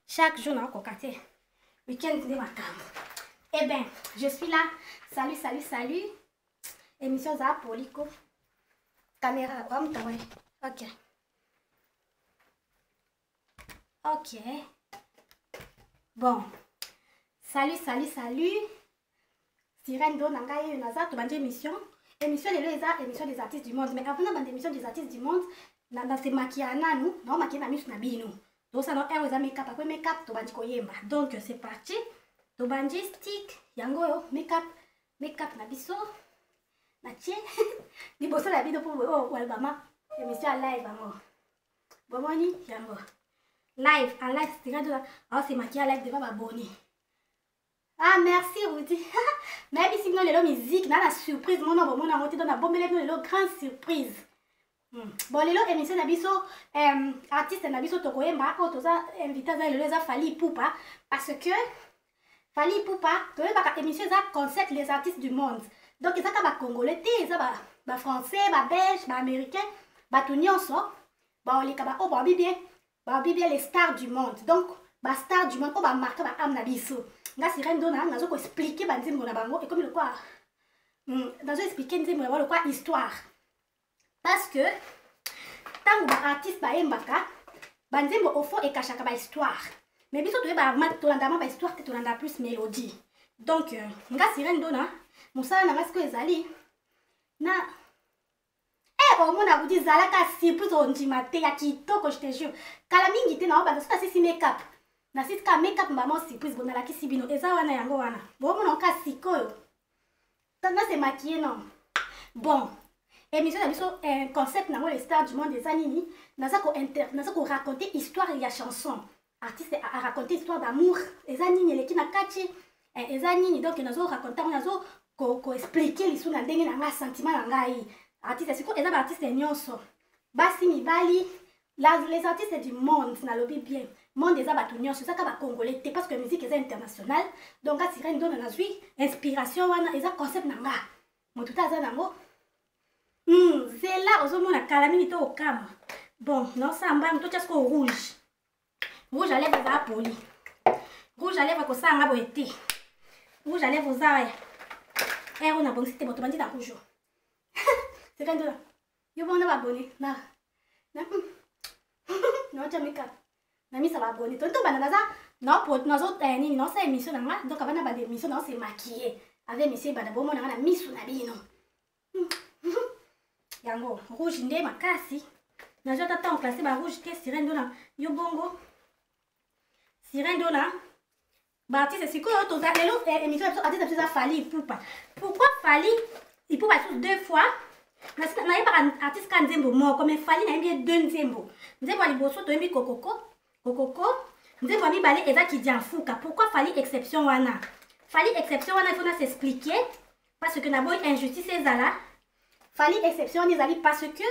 Chaque jour, on cocaté. Week-end, c'est ma cam. Eh bien, je suis là. Salut, salut, salut. Émission za Polico. Caméra, ok. Ok. Bon. Salut, salut, salut. Sirène do nangaye naza to bande émission. Émission de l'ESA, émission des artistes du monde. Mais avant de émission des artistes du monde, dans ces maquillana nous, non maquillé na misu na bino. Donc ça non un make-up après make-up to bande koyemba. Donc c'est parti. To bande stick, yango yo make-up na biso. Na tie. Ni bosso la bino pour oh albama. Émission live bango. Bomoni yango. Live, en live, c'est de là. Oh, c'est maquillé live devant ma bonne. Ah, merci, Rudy. Mais ici, nous, les musique, dans la surprise, mon nom, mon amour, dans la bombe, les grande surprise. Bon, les émissions d'Abisso, artistes d'Abisso, Tokoyemba, Otoza, invité à les Fali Poupa, parce que Fali Poupa, tu vois, émission, ça concept les artistes du monde. Donc, ils ont Congolais, ils ont Français, Belges, Américains, tout le monde, bon, les Kaba, oh, bon, bien les stars du monde. Donc, les stars du monde, on va marquer les âmes d'Abisso. Nga sirène dona nazo ko expliquer banzimbo na bango et comme le quoi nazo expliquer nzimbo na bango quoi histoire parce que tango ba artiste ba embaka banzimbo au fond et kachaka ba histoire mais biso to ba mat to landa ba histoire te to landa plus mélodie donc nga sirène dona musala na masiko ezali na au mona vous dit zalaka surprise on dit maté ya kitoko je te jure kala mingi te na ba ça c'est make-up na sika make-up maman surprise bon la kisi bino eza wana yango wana bon mon ka sikoyo tanda se maquiller non bon émission na biso concept na les stars du monde des anini naza ko raconter histoire ya chanson artiste a raconter histoire d'amour eza nini eleki na kati eza nini donc nazo raconter nazo ko expliquer lisu na ndenge na nga sentiment na ngai artiste siko eza ba artiste nyonso basi mibali les artistes du monde na lobby bien monde des abatunions c'est ça ka ba congolais parce que musique est internationale donc à sirène donne na zui inspiration wana eza concept na nga motuta za nango c'est là ozomona kala mingi to okama bon non ça mbang to chasko rouge à lèvres za poli rouge à lèvres ko sanga boete rouge à lèvres za ya on a bon c'était boto bandi na rouge c'est quand là yo bon na ba bonné na non tu make-up na misa ba bonné tonto bana naza non pour nous autres nini non c'est émission na nga donc avant ba émission non c'est maquillé avec monsieur bana bomo na misu na bino yango rouge nde makasi na jota temps placer ba rouge te sirène dona yo bongo sirène dona ba artiste c'est quoi to za lelo émission artiste ça Fali Poupa pourquoi Fali il peut passer deux fois na y pas artiste kan nzembo moko mais Fali na yembi deux nzembo nzembo liboso to yembi kokoko nzembo mibale eza kidianfuka pourquoi Fali exception wana Fali exception wana il faut s'expliquer parce que na boy injustice ezala Fali exception ezali parce que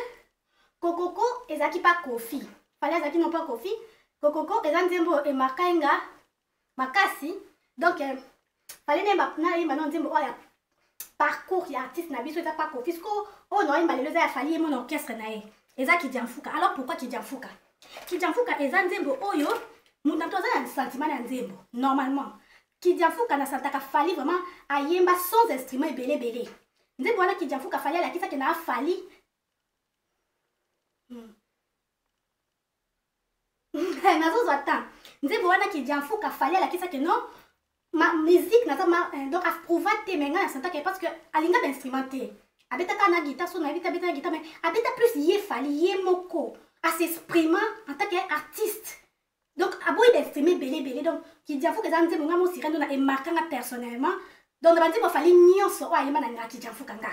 kokoko ezaki pas kofi Fali ezaki non pas kofi kokoko eza nzembo e makanga makasi donc Fali na yemba non nzembo oya parcours ya artiste na biso eza pas kofi sko oh non yemba lelo ya Fali mon orchestre na ye eza kidianfuka alors pourquoi kidianfuka eza nzembo oyo mutu toza na sentiment na nzembo normalement kidianfuka na santaka Fali vraiment ayemba sans instrument ebele nzembo wana kidianfuka Fali alakisaki na Fali nazozwa temps nzembo wana kidianfuka Fali alakisaki non ma musique naza donc aprouva te menga na santaka parce que alinga d'instrumenté abetaka na guitare so na abeta na guitare mais abeta plus ye Fali ye moko à s'exprimer en tant qu'artiste. Donc, à bout d'exprimer belé, donc, qui dit à vous que vous avez un sirène et marquant personnellement. Donc, il faut falloir nion so a yema na qui dit à vous kanga.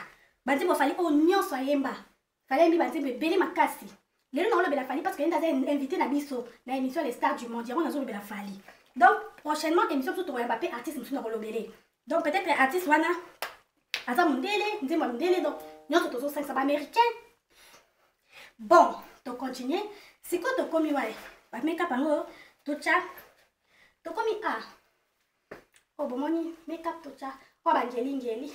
Bandi mo falloir nion so yemba. Fallait mi bandi belé makasi. Les non le bela fali parce que nous avons invité na biso na émission les stars du monde. On a zo bela fali. Donc, prochainement émission sur Mbappé artiste nous na belé. Donc, peut-être artiste wana aza mondele, nzemba mondele donc, nous tous 5 américains. Bon, to continuer. C'est quoi to komi ouais? Ba make-up ango to cha. To komi oh bomoni make-up to cha. Oh ba ngeli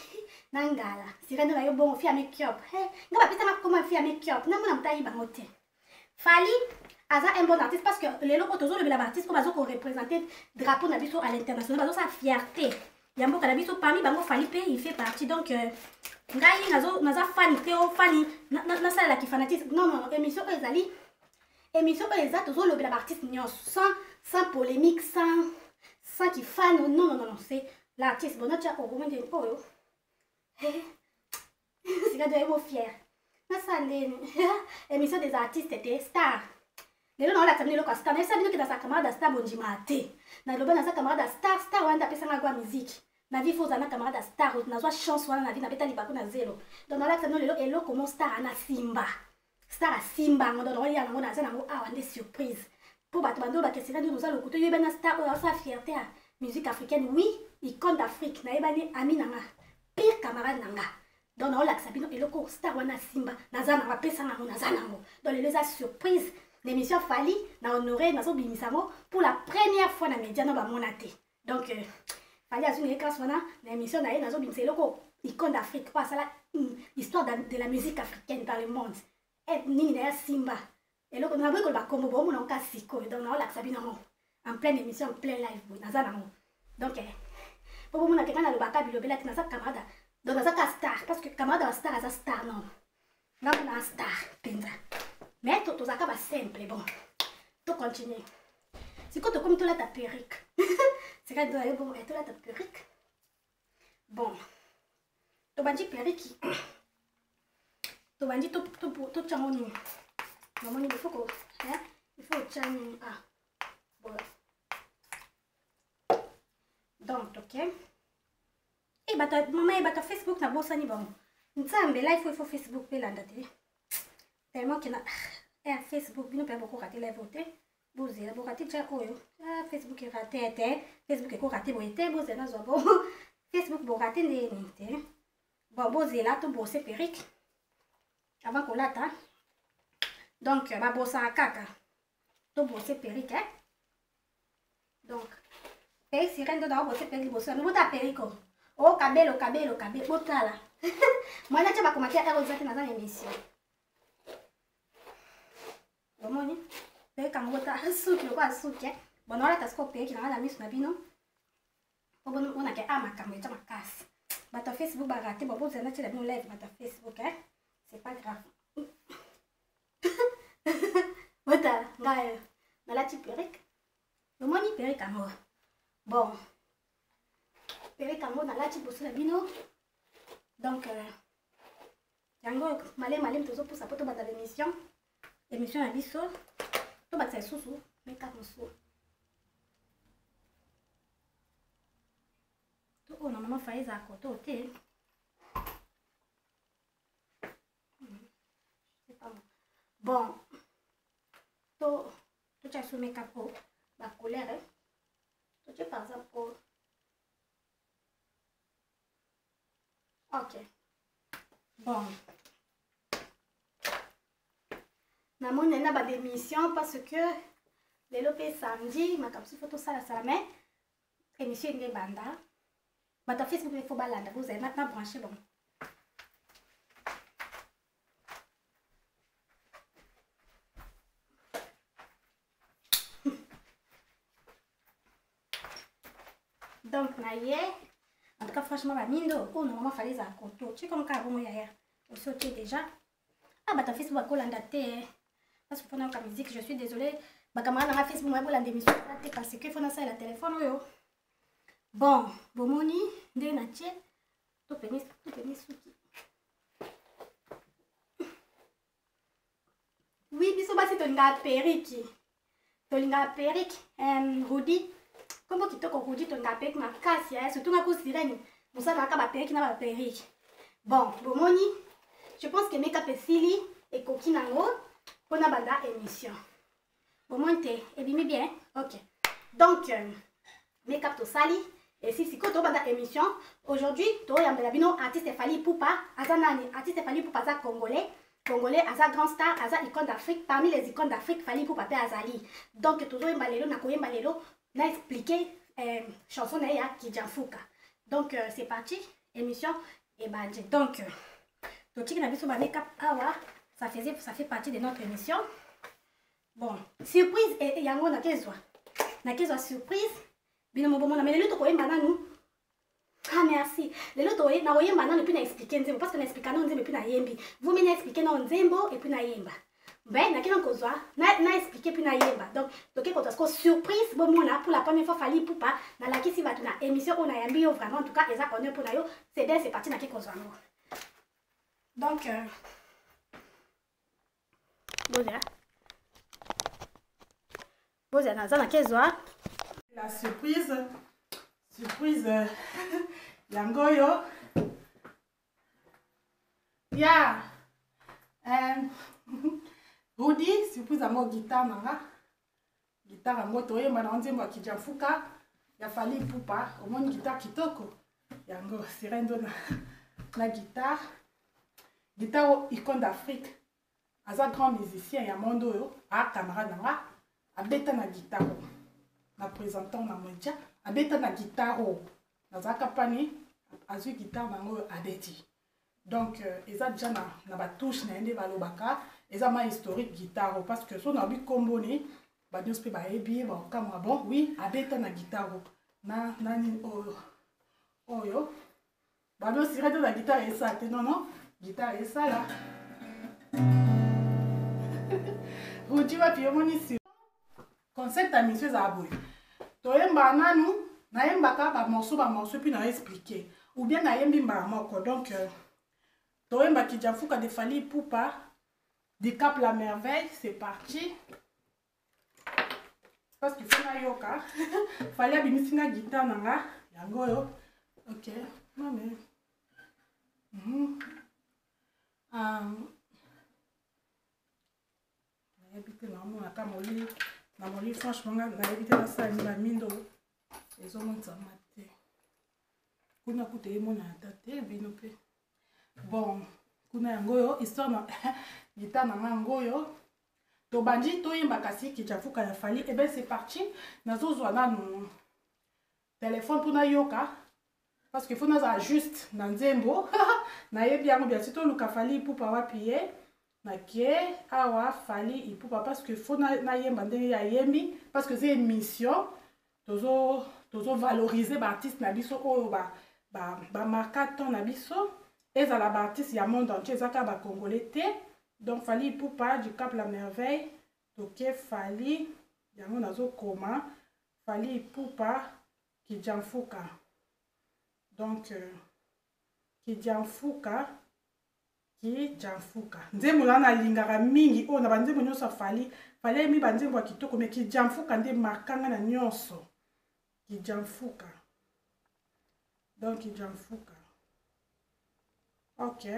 nangala. Sirène na yo bon fi make-up. Nga ba pita ma comment fi make-up. Na mona mtayi bango te. Fali aza un bon artiste parce que les locaux toujours le artiste comme azo représenter drapeau na biso à l'international bazo sa fierté ya mboka na biso parmi bango fali pe il fait partie donc ngai naza fan te o fani na sala ki fanatisme non émission ezali émission eza toujours le artiste nyonso sans polémique sans qui fan non c'est l'artiste bon tu as au moment de oyo c'est quand même fier na sala émission des artistes des stars lelo na wala tamini loko star na sabi que dans sa camarade star bonjima te na loba na sa camarade star wanda pesa ngwa musique na vie faut na camarade star na zwa chance wana na vie na beta libako na zero donc na wala tamini lelo elo comme star na simba ngodo na wala ngo na za na ngo awa nde surprise pour bato bando ba kesika nous a le couteau yeba na star o sa fierté à musique africaine oui icône d'Afrique na yeba ni ami nanga pire camarade nanga donc na wala sabino elo star wana simba na za na pesa ngo na za nango donc les surprise l'émission Fali na honoré na so bimisango pour la première fois na média na ba monaté donc Fali a une classe wana na émission na na so bimisa loko icône d'Afrique quoi ça la histoire de la musique africaine dans le monde et nini na simba et loko na biko ba kombo bo mona ka siko donc na la sabina en pleine émission en plein live na za nango donc pour mona kekana le baka bilobela na sa camarade donc na sa star parce que camarade star a star non na na star penza mais tout ça va simple bon tout continue c'est quand tu comme toi là ta perruque c'est quand tu as bon et toi là ta perruque bon tu vas dire perruque tu vas dire tout chamoni maman il faut que hein il faut chamoni voilà donc ok et bah maman et bah ta Facebook na bossa ni bon nzambe là il faut Facebook pe landa te tellement qu'il y a Facebook, nous pouvons beaucoup rater les voter. Vous avez raté déjà Facebook est raté, Facebook est raté, vous êtes vous êtes bon. Facebook vous raté les bon vous êtes là tout bosser perruque avant qu'on l'attend. Donc ma bosse à caca, tout bosser perruque hein. Donc et si rien de dans bosser perruque bosser, nous ta perruque oh cabello botala. Moi là tu vas commenter à regarder dans une émission. Bomoni pe kangota suki kwa suki bon wala tasko pe ki na miss na bino bon on a ke makambo ya makasi bata Facebook ba raté bon vous allez la bino live bata Facebook hein c'est pas grave wata ngai na la ti perruque bomoni perruque amour bon perruque amour na la ti bosse la bino donc yango malem tozo pour ça pour bata l'émission émission à biso to batsa susu make up musu to ona mama faiza akoto te c'est pas bon to tu as make up pour la couleur to tu par exemple pour ok bon na moni na ba d'émission parce que les lopé samedi ma kapsu photo sala salame émission nge banda bata Facebook il faut balanda vous avez maintenant branché bon donc na ye en tout cas franchement ba mindo oh normalement fallait ça contour tu comme ka bon hier aussi ok déjà bata Facebook ba kolanda te parce que pendant la musique je suis désolée ma camarade na Facebook moi la démission parce que faut na ça la téléphone yo bon bomoni nde na tie to penis suki oui biso basi to linga perruque Rudy comme kitoko Rudy to linga perruque makasi ya surtout na ko sirene musana ka ba perruque na ba perruque bon bomoni je pense que make-up esili et coquine nango pour la banda émission. Bon, montez, et bien, bien, ok. Donc, make-up to sali, et si quand on banda émission, aujourd'hui, tu as un artiste Fally Ipupa, artiste Fally Ipupa, congolais, Aza grand star, Aza icône d'Afrique, parmi les icônes d'Afrique, Fally Ipupa pe Azali. Donc, toujours n'a expliqué chanson Naya Kijanfuka. Donc, c'est parti, émission et badge. Donc, tout ce qui n'a pas make-up, ça fait partie de notre émission. Bon, surprise et yango na kezwa. Na kezwa surprise. Bino mobomona mais lelo to koyemba nanu. Ah merci. Lelo to na koyemba nanu puis na expliquer nzembo parce que na expliquer na nzembo puis na yembi. Vous m'avez expliqué na nzembo et puis na yemba. Ben na kina kozwa na expliquer puis na yemba. Donc toke ko parce que surprise bomona pour la première fois fali poupa na la kisi batu na émission on a yambi yo vraiment en tout cas eza honneur pour na yo. C'est parti na ki kozwa ngo. Donc Boza naza na kezwa la surprise yangoyo ya Rudy surprise yango guitare nanga guitare yango toyemba na nzembo ya Kijafuka ya Fally Ipupa omoni guitare kitoko yango sirendo na guitare icône d'Afrique aza grand musicien ya monde oyo a camarade nanga abeta na guitare na présentant na moja abeta na guitare nazaka pani azwi guitare nango abeti donc eza déjà na ba touche na ende balobaka eza ma historique guitare parce que so na bi komboni ba nyos pe ba ebi ba kamwa bon oui abeta na guitare na nani oyo ba nyos sirete na guitare esa te non guitare esa là Rudy wa piomoni si concept à monsieur Zaboy. Toyemba nanu, naembaka ba morceau puis na expliquer. Ou bien naembi mba moko. Donc toyemba Kijafuka de Fally Ipupa, du Cap la Merveille, c'est parti. Parce qu'il faut na yoka. Fallait abimisi na guitare nanga, yango yo. OK. Non mais habité na mon akamoli na moli franchement na habité na ça ni la mindo ezo monta mate kuna kute mona tate bino pe bon kuna yango yo histoire na guitare na mango yo to bandi to yimba kasi Kijafuka ya Fally et ben c'est parti nazo zwa na no téléphone pour na yoka parce que faut na juste na nzembo na yebi yango bien surtout luka Fally Ipupa wapiye nakie awa Fally Ipupa parce que faut na yemba ndenge ya yembi parce que c'est une mission tozo valoriser ba artiste na biso oyo ba markaton na biso ezala ba artiste ya monde entier ezaka ba congolais te donc Fally Ipupa du Cap la Merveille toke Fally yango nazo koma Fally Ipupa Kijafuka donc Kijafuka nzembo na lingaka mingi o na banzembo nyonso Fally mi banzembo ya kitoko mais Kijafuka nde markanga na nyonso Kijafuka donc Kijafuka OK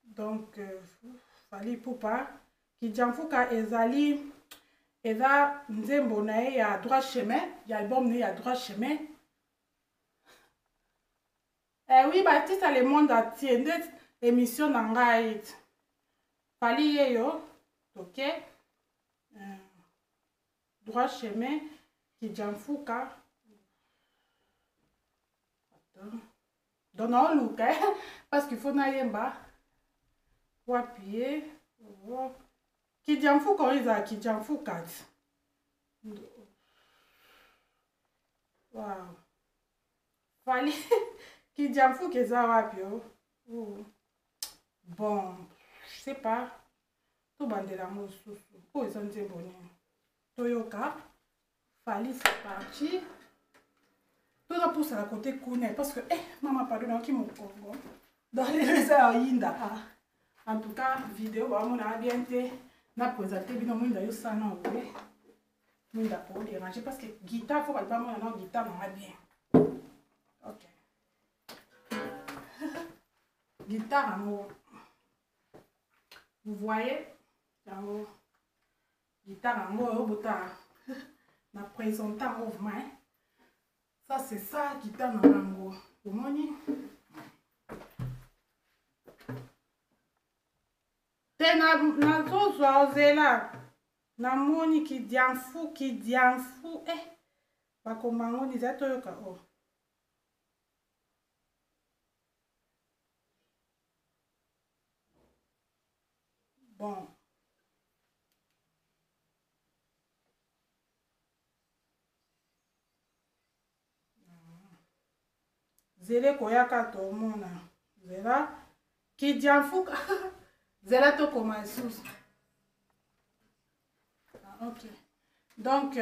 donc Fally Ipupa Kijafuka ezali eza nzembo na ye ya droit chemin ya album na ya droit chemin oui batisa le monde entier nde émission na ngai Fally yeyo OK droit chemin Kijafuka donc na oluka parce qu'il faut na yemba pour appuyer Kijafuka oiza Kijafuka wow Fally Kijafuka eza wapi bon je sais pas to bandela mosusu po eza nzembo nini toyoka Fally c'est parti toza poussa la côté kuna parce que mama pardon ki mokongo dans les yinda en tout cas vidéo ba mona bien te na présenter bino mwinda yo sana owe mwinda pour déranger parce que guitare faut pas mona na guitare na bien OK guitare en vous voyez yango guitare en haut bota na présentant mouvement ça c'est ça guitare na yango omoni nazozwa ozela namoni Kijafuka bakomango niza toyoka Bon. Zele koyaka tomona. Zela. Kidianfuka. Zela to koma sous. Ah, ok. Donc,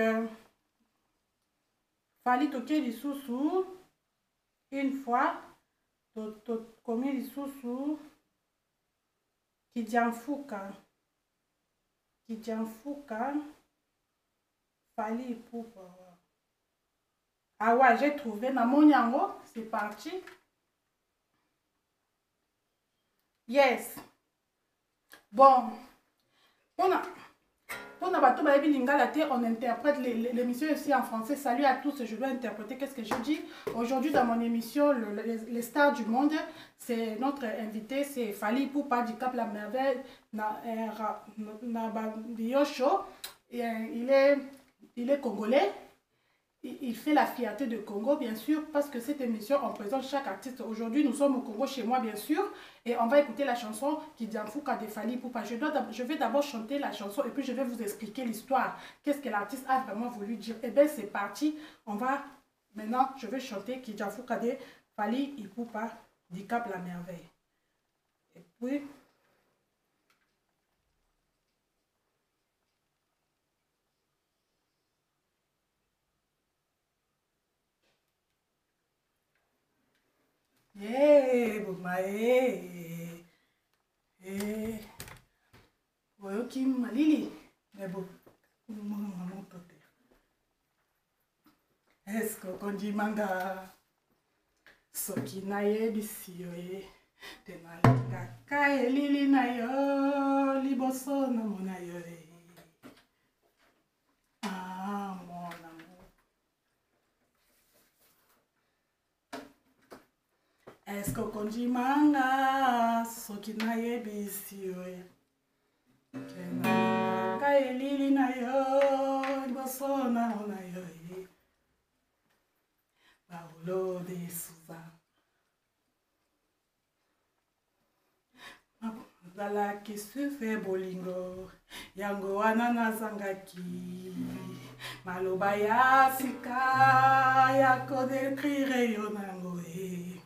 fallait toquer les sous-sous. Une fois. Commis les sous-sous. Kidianfuka. Kidianfuka. Fallait pour... Ah ouais, j'ai trouvé. Namonyango. C'est parti. Yes. Bon. On interprète l'émission ici en français. Salut à tous, je dois interpréter. Qu'est-ce que je dis? Aujourd'hui dans mon émission, les stars du monde, c'est notre invité, c'est Fally Ipupa du Cap La Merveille, il est congolais. Il fait la fierté de Congo, bien sûr, parce que cette émission, on présente chaque artiste. Aujourd'hui, nous sommes au Congo, chez moi, bien sûr, et on va écouter la chanson Kidianfuka de Fally Ipupa. Je vais d'abord chanter la chanson, et puis je vais vous expliquer l'histoire. Qu'est-ce que l'artiste a vraiment voulu dire? Eh bien, c'est parti. Maintenant, je vais chanter Kidianfuka de Fally Ipupa du Cap La Merveille. Et puis... Oyoki malili nebo eske okondimanga soki nayebisi yo ye te nalingaka elili na yo liboso namona yo ye. Ah, mon amour. Eske okondimanga soki nayebisi yo ye te nalingaka elili na yo liboso namona yo ye. Paulo de Souza. Zalaki sufe bolingo yango wana nazangaki maloba ya sika ya kodécrire yo nango e.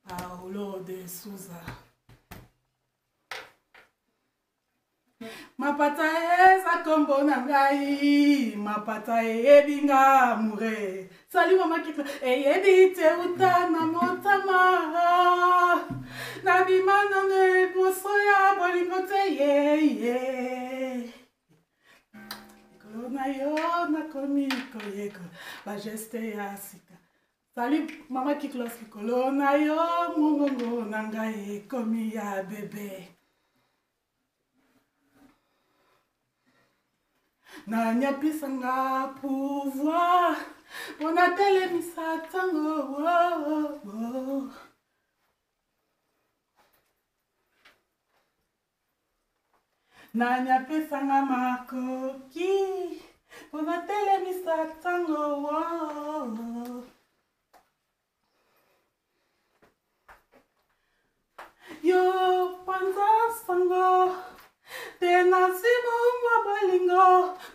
Paulo de Souza. Mapata eza kombo na ngai, mapata ebinga mure. Salut mama Kiko, eyebi te uta na motama. Na bimana ne poso ya bolingo te ye. Ikolo na yo na komi koyeko, ba geste ya sika. Salut mama Kiko, ikolo na yo mongongo na ngai komi ya bebe. Nanya pisanga pouvoir on a telemisa tango Nanya pisanga makoki on a telemisa tango yo panza sango tena simu mwabalingo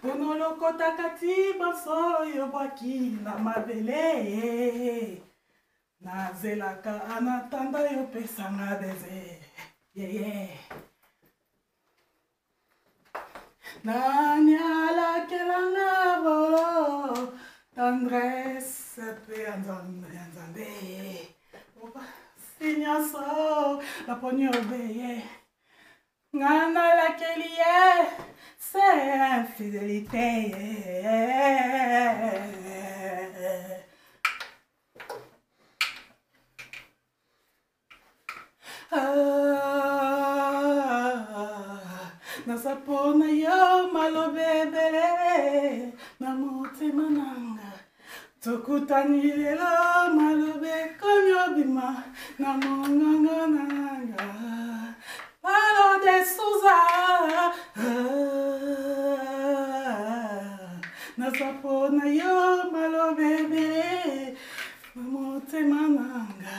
Bono kota kati baso yo bwaki na mabele na zelaka anatanda yo pesanga beze yeah. Nanya kelanga bolo tendresse pe anzambe sinyaso la ponyo beye Ngana la kelie, c'est infidélité. Nasapona yo malobe bele, na motema nanga. Tokutani lelo malobe konyo bima, na monganga nanga. Paulo de Souza Nasapona yo malobe bele Mamotema nanga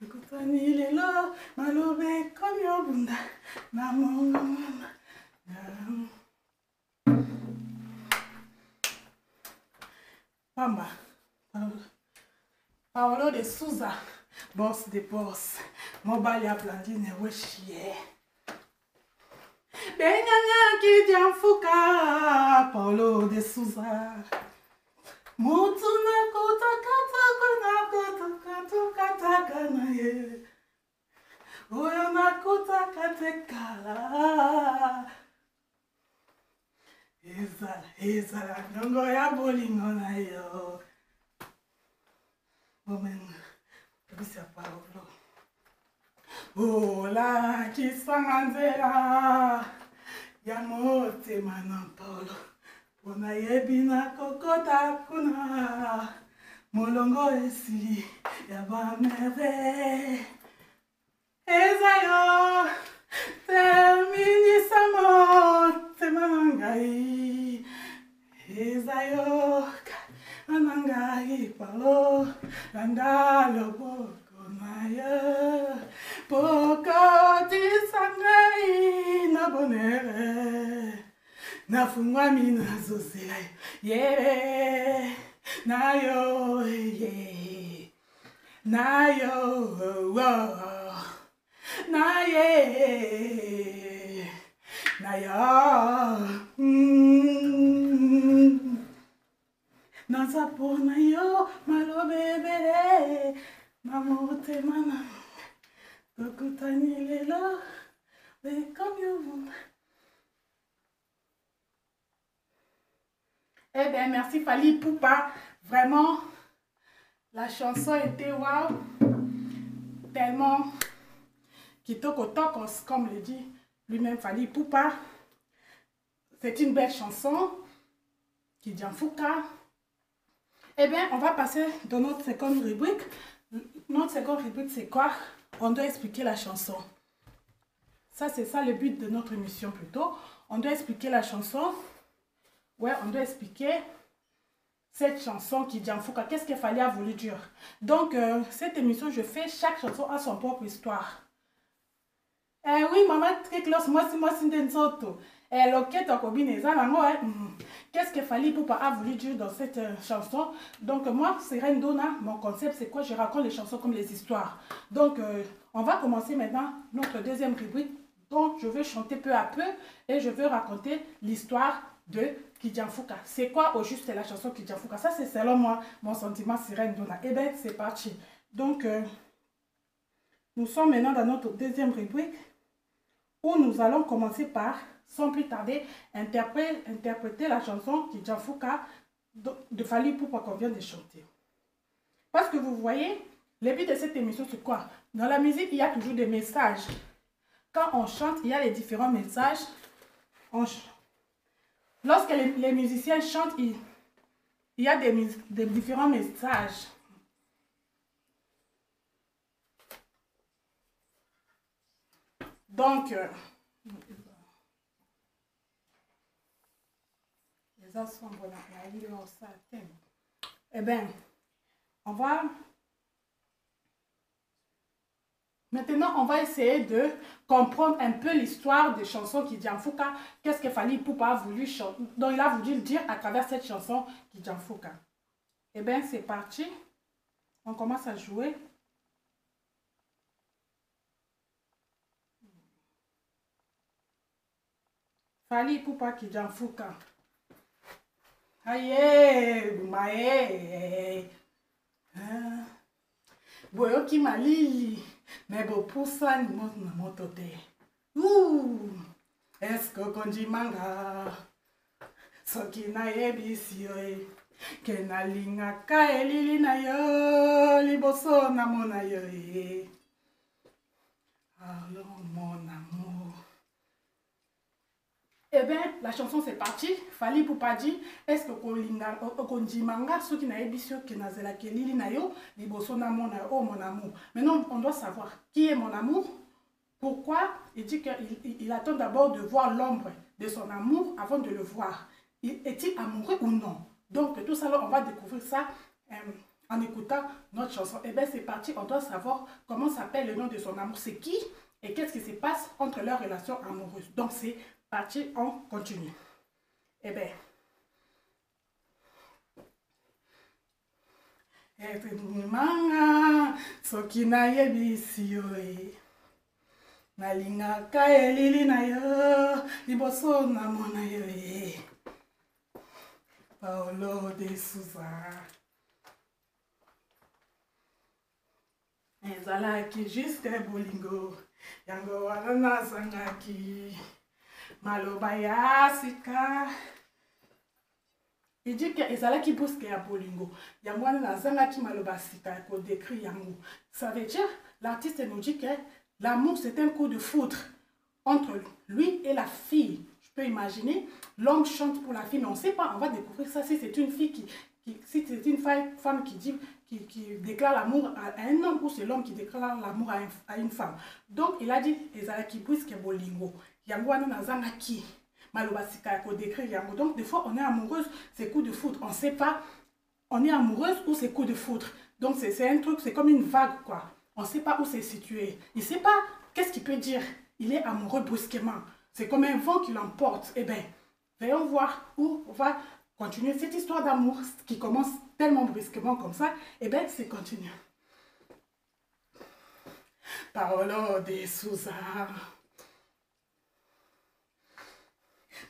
Tukutani lelo malobe komyo bunda Pamba. Paolo de Souza, boss de boss. Mobile ya Blandine Weshie. Benyanya ki Dianfuka, Paolo de Souza. Mutuna kota kata na ye. Oyo na kota katekala. Ezala, nyongo ya bolingo na yo. Omen, kabisa Paolo. Ola, kisanga nzela. Ya motema na Paolo. Bona yebina kokota kuna. Molongo esili ya bamere. Ezayo, terminisa motema nangai. Ezayo, anangai Paolo. Landalo boko na ya. Boko tisangai na bonere. Na fungwa mina zozela. Yeah, na yo, yeah. Na yo, oh. Na ye, na ya, na zapo na yo, malo bebere, mamote mana, kokutani lelo, comme you. Eh bien, merci Fally Ipupa, vraiment, la chanson était waouh, tellement. Kitoko Tokos, comme le dit lui-même Fally Ipupa. C'est une belle chanson. Kidianfuka. Eh bien, on va passer dans notre seconde rubrique. Notre seconde rubrique, c'est quoi? On doit expliquer la chanson. Ça, c'est ça le but de notre émission plutôt. On doit expliquer la chanson. Ouais, on doit expliquer cette chanson Kidianfuka. Qu'est-ce que Fally a voulu dire? Donc, cette émission, je fais chaque chanson à son propre histoire. Eh oui, maman, très close, moi si denzoto. Eh, loquette, qu'est-ce que Fally Ipupa a voulu dire dans cette chanson? Donc, moi, Sirène Dona, mon concept, c'est quoi? Je raconte les chansons comme les histoires. Donc, on va commencer maintenant notre deuxième rubrique. Donc, je vais chanter peu à peu et je vais raconter l'histoire de Kidianfuka. C'est quoi au juste la chanson Kidianfuka? Ça, c'est selon moi, mon sentiment Sirène Dona. Eh bien, c'est parti. Donc, nous sommes maintenant dans notre deuxième rubrique, où nous allons commencer par, sans plus tarder, interpréter la chanson Kidianfuka de Fally Ipupa qu'on vient de chanter. Parce que vous voyez, le but de cette émission, c'est quoi? Dans la musique, il y a toujours des messages. Quand on chante, il y a les différents messages. Lorsque les musiciens chantent, il y a des différents messages. Donc, eh bien, on va... Maintenant, on va essayer de comprendre un peu l'histoire des chansons Kidianfuka. Qu'est-ce que Fally Ipupa a voulu chanter, dont il a voulu le dire à travers cette chanson Kidianfuka. Eh bien, c'est parti. On commence à jouer. Fally Ipupa Kidianfuka. Aye, bumae. Boyoki malili. Mais bo poussa ni moto te. Esko konji manga. Soki na yebisi yo. Ke na linga ka elili na yo. Liboso na mona yo. Alors mon amour. Eh bien, la chanson c'est parti. Fally Ipupa dit, est-ce que konji manga soki na yebisi yo ke na zela ke elili na yo. Liboso na mona yo, oh mon amour. Maintenant, on doit savoir qui est mon amour. Pourquoi? Il dit qu'il attend d'abord de voir l'ombre de son amour avant de le voir. Est-il amoureux ou non? Donc, tout ça, on va découvrir ça en écoutant notre chanson. Eh bien, c'est parti. On doit savoir comment s'appelle le nom de son amour. C'est qui? Et qu'est-ce qui se passe entre leurs relations amoureuses. Donc, c'est parti, on continue. Eh bien, manga soki nayebisi yo nalingaka elili na yo liboso namona yo Paulo de Souza ezalaki juste bolingo yango wana nazangaki maloba ya sika. Il dit que ezalaki buske ya bolingo yango wana nazangaki maloba sika pour décrire yango. Ça veut dire, l'artiste nous dit que l'amour c'est un coup de foudre entre lui et la fille. Je peux imaginer, l'homme chante pour la fille, mais on ne sait pas, on va découvrir ça si c'est une fille si c'est une femme qui déclare l'amour à un homme ou c'est l'homme qui déclare l'amour à une femme. Donc il a dit ezalaki buske bolingo yango wana nazangaki. Donc, des fois, on est amoureuse, c'est coup de foudre. On ne sait pas, on est amoureuse ou c'est coup de foudre. Donc, c'est un truc, c'est comme une vague, quoi. On ne sait pas où c'est situé. Il ne sait pas qu'est-ce qu'il peut dire. Il est amoureux brusquement. C'est comme un vent qui l'emporte. Eh bien, voyons voir où on va continuer cette histoire d'amour qui commence tellement brusquement comme ça. Eh bien, c'est continu. Paulo de Souza.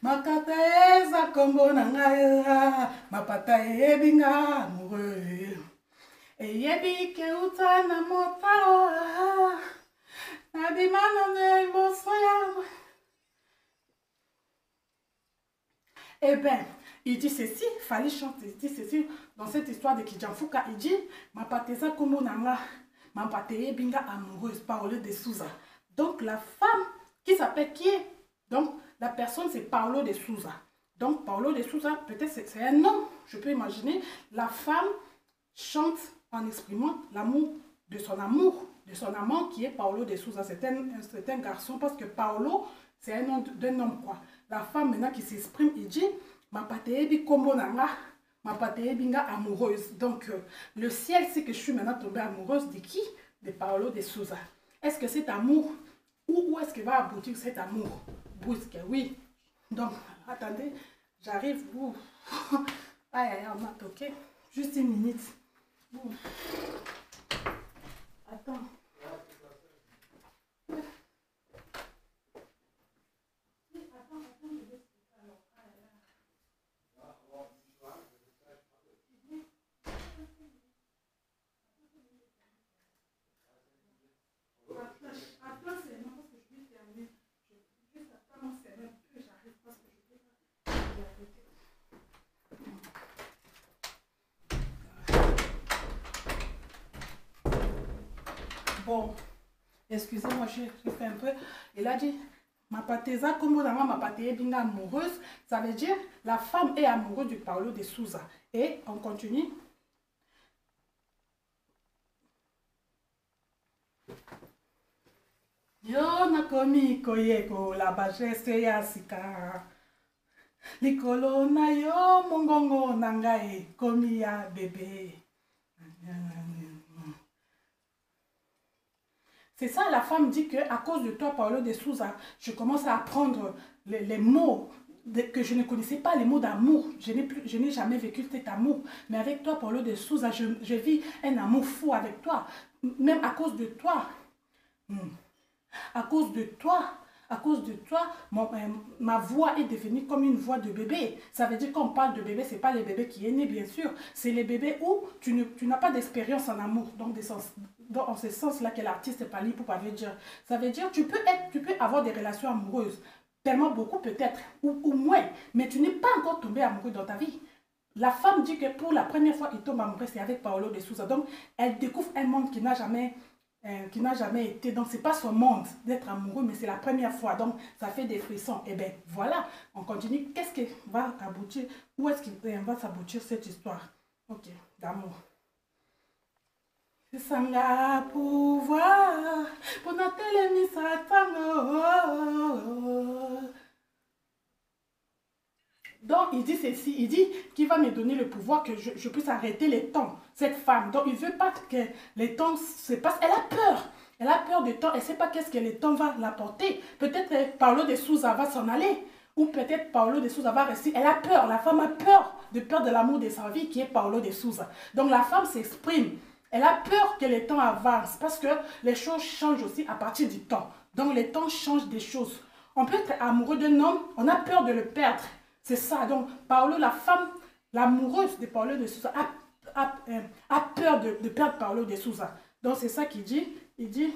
Makata eza kombo na ngai mapata eyebi nga amoureux eyebi keuta na motala nabima na liboso yango. Eh bien, il dit ceci, il fallait chanter, il dit ceci dans cette histoire de Kidjanfuka, il dit mapata eza kombo na nga mapata eyebi nga amoureuse, Paulo de Souza. Donc la femme qui s'appelle qui est donc la personne, c'est Paulo de Souza. Donc, Paulo de Souza, peut-être c'est un homme, je peux imaginer. La femme chante en exprimant l'amour de son amant qui est Paulo de Souza. C'est un garçon parce que Paulo, c'est un nom d'un homme, quoi. La femme, maintenant, qui s'exprime, il dit ma pateebi kombo nanga, ma pateebi nga amoureuse. Donc, le ciel, c'est que je suis maintenant tombée amoureuse de qui? De Paulo de Souza. Est-ce que cet amour, où est-ce qu'il va aboutir cet amour? Brusque, oui. Donc, attendez, j'arrive. Aïe, aïe, on m'a toqué. Juste une minute. Attends. Bon, excusez-moi, j'ai fait un peu. Il a dit, ma pateza, comme vous ma patée bien amoureuse, ça veut dire la femme est amoureuse du Paulo de Souza. Et on continue. Yo nakomi koyeko la bagesse ya sika. Likolo na yo mongongo nangae komi ya bébé. C'est ça, la femme dit que à cause de toi, Paulo de Souza, je commence à apprendre les mots que je ne connaissais pas, les mots d'amour. Je n'ai jamais vécu cet amour. Mais avec toi, Paulo de Souza, je vis un amour fou avec toi. Même à cause de toi. À cause de toi, ma voix est devenue comme une voix de bébé. Ça veut dire qu'on parle de bébé, ce n'est pas le bébé qui est né, bien sûr. C'est les bébés où tu n'as pas d'expérience en amour. Donc, en ce sens-là que l'artiste parle pour pas dire. Ça veut dire tu peux avoir des relations amoureuses. Tellement beaucoup peut-être, ou moins. Mais tu n'es pas encore tombé amoureux dans ta vie. La femme dit que pour la première fois, il tombe amoureux, c'est avec Paulo de Souza. Donc, elle découvre un monde qui n'a jamais été. Donc, ce n'est pas son monde d'être amoureux, mais c'est la première fois. Donc, ça fait des frissons. Et bien, voilà, on continue. Qu'est-ce qui va aboutir? Où est-ce qu'il va s'aboutir cette histoire? Ok, d'amour. Sanga pouvoir pour notre Donc, il dit ceci, il dit qu'il va me donner le pouvoir que je puisse arrêter les temps, cette femme. Donc, il ne veut pas que les temps se passent. Elle a peur. Elle a peur du temps. Elle ne sait pas qu'est-ce que le temps va l'apporter. Peut-être Paulo de Souza va s'en aller. Ou peut-être Paulo de Souza va rester. Elle a peur. La femme a peur de l'amour de sa vie qui est Paulo de Souza. Donc la femme s'exprime. Elle a peur que le temps avance parce que les choses changent aussi à partir du temps. Donc le temps change des choses. On peut être amoureux d'un homme, on a peur de le perdre. C'est ça. Donc Paulo, la femme, l'amoureuse de Paulo de Souza a peur de perdre Paulo de Souza. Donc c'est ça qu'il dit. Il dit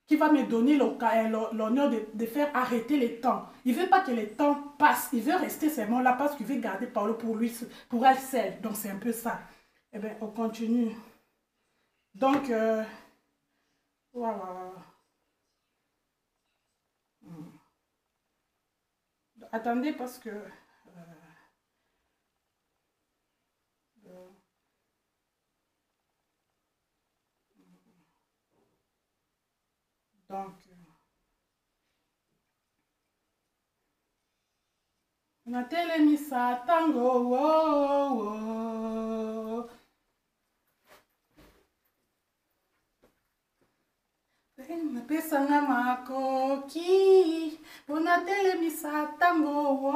qu'il va me donner l'honneur de faire arrêter le temps. Il ne veut pas que le temps passe. Il veut rester seulement là parce qu'il veut garder Paulo pour lui, pour elle seule. Donc c'est un peu ça. Eh bien, on continue. Donc, voilà. Attendez parce que... donc... Natelemisa tango, oh, oh. Napesanga makoki, natelemisa tango, oh,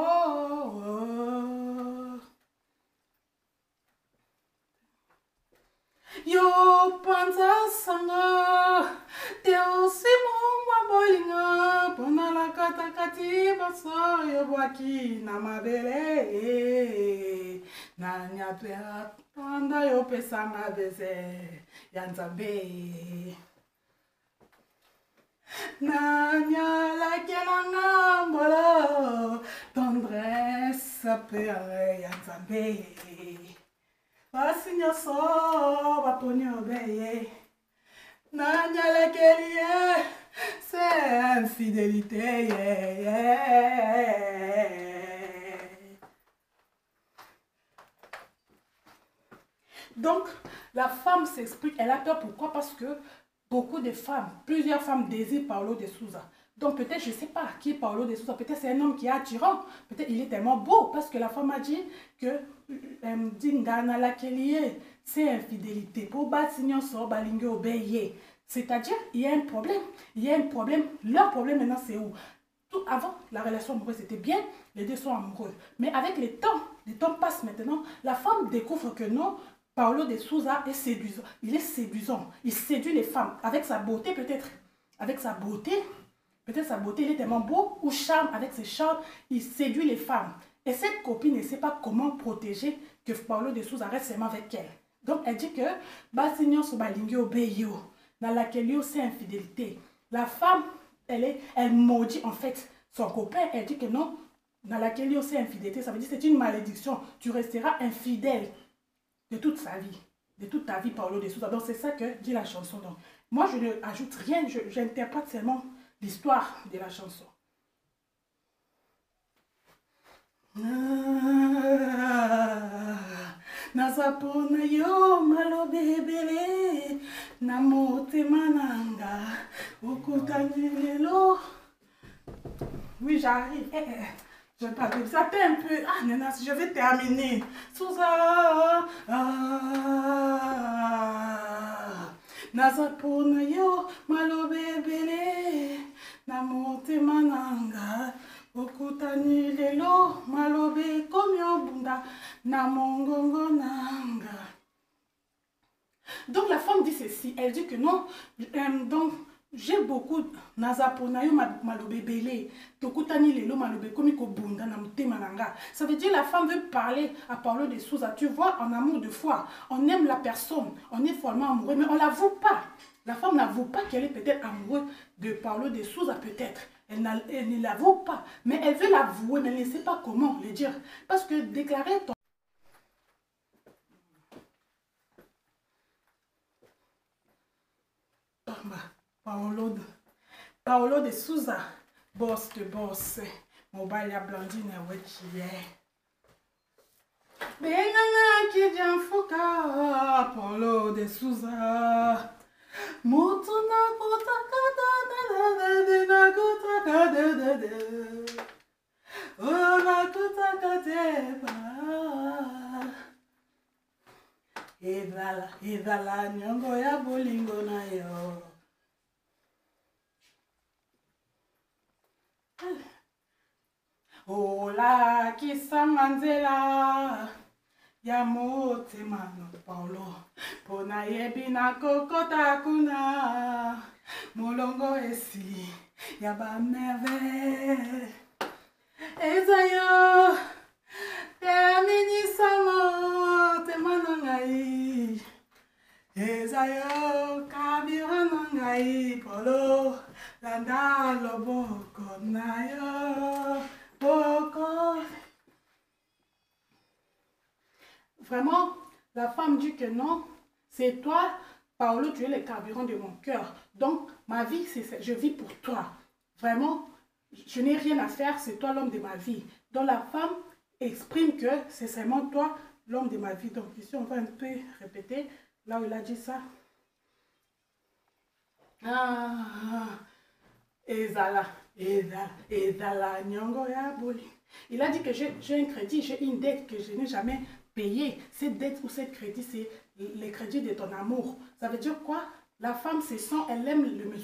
oh. Yo panza sanga, te osimo bolinga, pona la katakati baso yo bwaki na mabele, na nyapea panda yo pesanga beze ya nzambe. Na nyala kelanga mbolo, tendresse pere ya nzambe. Basinyo so baponi obeye. Na nyala kelie, c'est infidélité. Donc, la femme s'explique, elle a peur. Pourquoi? Parce que beaucoup de femmes, plusieurs femmes désirent Paulo de Souza. Donc peut-être, je ne sais pas qui est Paulo de Souza, peut-être c'est un homme qui est attirant, peut-être il est tellement beau, parce que la femme a dit que c'est infidélité. C'est-à-dire, il y a un problème, Leur problème maintenant c'est où? Tout avant, la relation amoureuse était bien, les deux sont amoureux. Mais avec le temps passe maintenant, la femme découvre que non, Paulo de Souza est séduisant. Il est séduisant. Il séduit les femmes. Avec sa beauté, peut-être. Avec sa beauté, peut-être sa beauté, il est tellement beau. Ou charme, avec ses charmes, il séduit les femmes. Et cette copine ne sait pas comment protéger que Paulo de Souza reste seulement avec elle. Donc, elle dit que Basignon Sobalingio Beyo, dans laquelle c'est infidélité. La femme, elle maudit en fait son copain. Elle dit que non, dans laquelle c'est infidélité. Ça veut dire que c'est une malédiction. Tu resteras infidèle de toute sa vie, de toute ta vie, Paulo de Souza. Donc c'est ça que dit la chanson. Donc moi je ne ajoute rien, j'interprète seulement l'histoire de la chanson. Nazapona yo malobebele na motema nanga okutani lelo. Oui, j'arrive. Je vais pas dire ça un peu. Ah, Nana, je vais terminer. Souza. Nazapona yo malobebele na motema nanga okutani lelo malobe komyo bunda na mongongo nanga. Donc la femme dit ceci. Elle dit que non. Donc j'ai beaucoup nazapona yo malobebele tokutani lelo malobe komi ko bunda na motema nanga. Ça veut dire la femme veut parler à Paulo de Souza. Tu vois, en amour de foi, on aime la personne, on est follement amoureux, mais on ne l'avoue pas. La femme n'avoue pas qu'elle est peut-être amoureuse de Paulo de Souza, peut-être. Elle ne l'avoue pas, mais elle veut l'avouer, mais elle ne sait pas comment le dire. Parce que déclarer ton... Paulo de Souza, boss de boss, mobile ya Blandine wechiye. Benanga kijan fuka, Paulo de Souza. Mutuna kutaka na kutaka na kutaka teba. Edala nyongo ya bolingo na yo. Ola kisanga nzela ya motema no Paulo pona yebi na kokota kuna molongo esi ya ba merveille ezayo terminisa motema na ngai ezayo kabira na ngai Paulo landa loboko na yo boko. Vraiment, la femme dit que non, c'est toi, Paolo, tu es le carburant de mon cœur. Donc, ma vie, je vis pour toi. Vraiment, je n'ai rien à faire, c'est toi l'homme de ma vie. Donc, la femme exprime que c'est seulement toi l'homme de ma vie. Donc, ici, on va un peu répéter là où il a dit ça. Ezala, nyongo ya boli. Il a dit que j'ai un crédit, j'ai une dette que je n'ai jamais payée. Cette dette ou cette crédit, c'est le crédit de ton amour. Ça veut dire quoi? La femme, c'est son, elle aime le monsieur.